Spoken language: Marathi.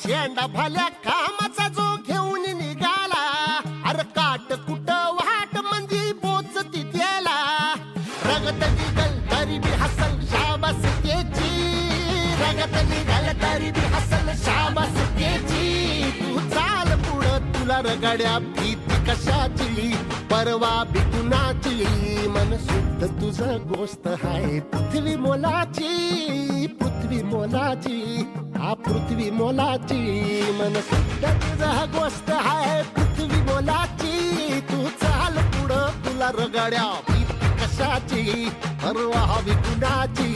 झेंडा भल्या कामाचा जो घेऊन निघाला, अरे काट कुट वाट म्हणजे बोच तिथेला. रगत निघल तरी बी हसल शाबास त्याची, रगत निघल तरी बी हसल शाबास त्याची. तू चाल पुढं तुला रगड्या भीती कशाची, परवा बी कुणाची. मन शुद्ध तुझं गोष्ट हाय पृथ्वी मोलाची, पृथ्वी मोलाची, हा पृथ्वी मोलाची. मन शुद्ध तुझं गोष्ट हाय पृथ्वी मोलाची. तू चाल पुढं तुला रगड्या भीती कशाची, परवा बी कुणाची.